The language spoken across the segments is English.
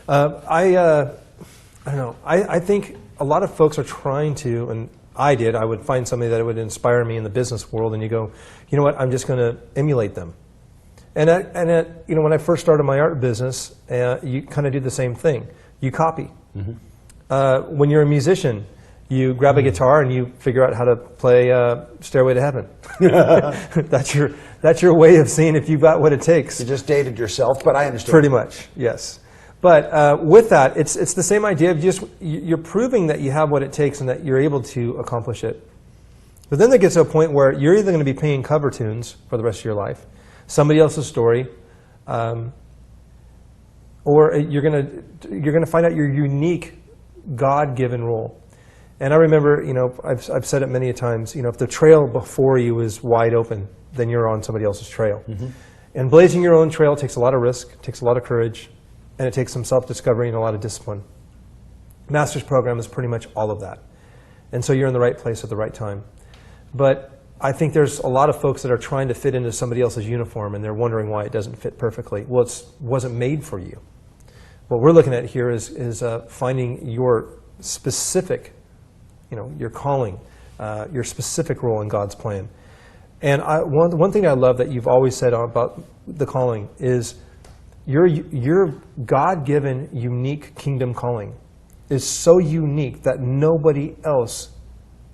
I don't know. I think a lot of folks are trying to, and I would find somebody that would inspire me in the business world, and you go, you know what, I'm just going to emulate them. And you know, when I first started my art business, you kind of do the same thing. You copy. Mm-hmm. When you're a musician, you grab a guitar and you figure out how to play Stairway to Heaven. That's your way of seeing if you've got what it takes. You just dated yourself, but I understand. Pretty much, yes. But with that, it's the same idea of you're proving that you have what it takes and that you're able to accomplish it. But then there gets to a point where you're either going to be paying cover tunes for the rest of your life, somebody else's story, or you're going to find out your unique God-given role. And I remember, you know, I've said it many times, you know, if the trail before you is wide open, then you're on somebody else's trail. Mm-hmm. And blazing your own trail takes a lot of risk, takes a lot of courage, and it takes some self-discovery and a lot of discipline. Master's program is pretty much all of that. And so you're in the right place at the right time. But I think there's a lot of folks that are trying to fit into somebody else's uniform, and they're wondering why it doesn't fit perfectly. Well, it wasn't made for you. What we're looking at here is finding your specific, you know, your calling, your specific role in God's plan. And one thing I love that you've always said about the calling is your God-given, unique kingdom calling is so unique that nobody else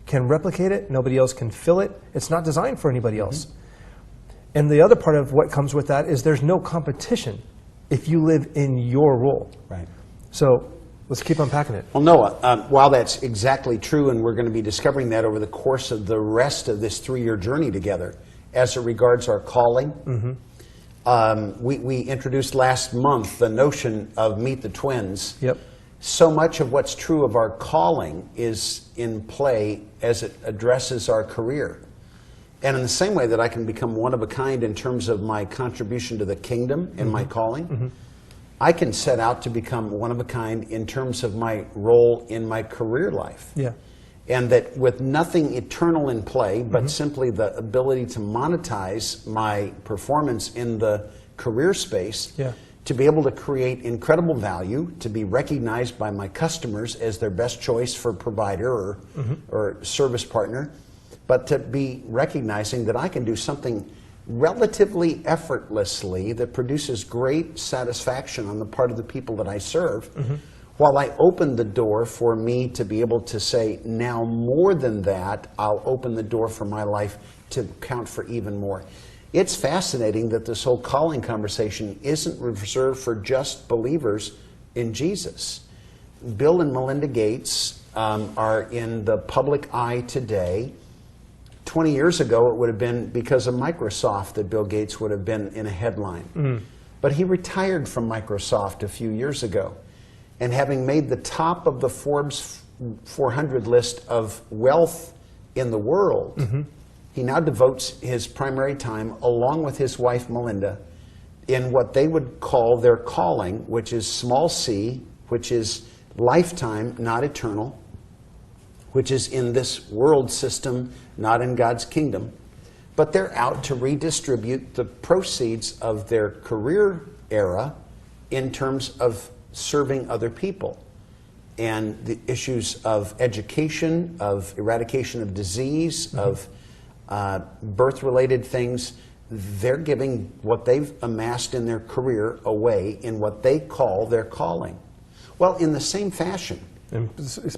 can replicate it, nobody else can fill it. It's not designed for anybody else. Mm-hmm. And the other part of what comes with that is there's no competition if you live in your role. Right. So let's keep unpacking it. Well, Noah, while that's exactly true, and we're going to be discovering that over the course of the rest of this 3-year journey together, as it regards our calling, we introduced last month the notion of Meet the Twins. Yep. So much of what's true of our calling is in play as it addresses our career. And in the same way that I can become one of a kind in terms of my contribution to the kingdom and my calling, I can set out to become one of a kind in terms of my role in my career life. Yeah. And that with nothing eternal in play, but simply the ability to monetize my performance in the career space, to be able to create incredible value, to be recognized by my customers as their best choice for provider or service partner, but to be recognizing that I can do something relatively effortlessly that produces great satisfaction on the part of the people that I serve, while I open the door for me to be able to say, now more than that, I'll open the door for my life to count for even more. It's fascinating that this whole calling conversation isn't reserved for just believers in Jesus. Bill and Melinda Gates are in the public eye today. 20 years ago, it would have been because of Microsoft that Bill Gates would have been in a headline. But he retired from Microsoft a few years ago. And having made the top of the Forbes 400 list of wealth in the world, he now devotes his primary time, along with his wife Melinda, in what they would call their calling, which is small c, which is lifetime, not eternal, which is in this world system, not in God's kingdom. But they're out to redistribute the proceeds of their career era in terms of serving other people. And the issues of education, of eradication of disease, of birth-related things, they're giving what they've amassed in their career away in what they call their calling. Well, in the same fashion. And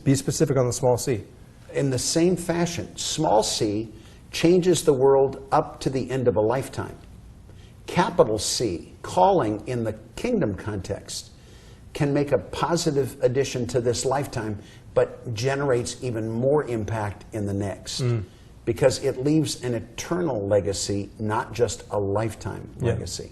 be specific on the small c. In the same fashion, small c changes the world up to the end of a lifetime. Capital C, calling in the kingdom context, can make a positive addition to this lifetime, but generates even more impact in the next. Because it leaves an eternal legacy, not just a lifetime legacy.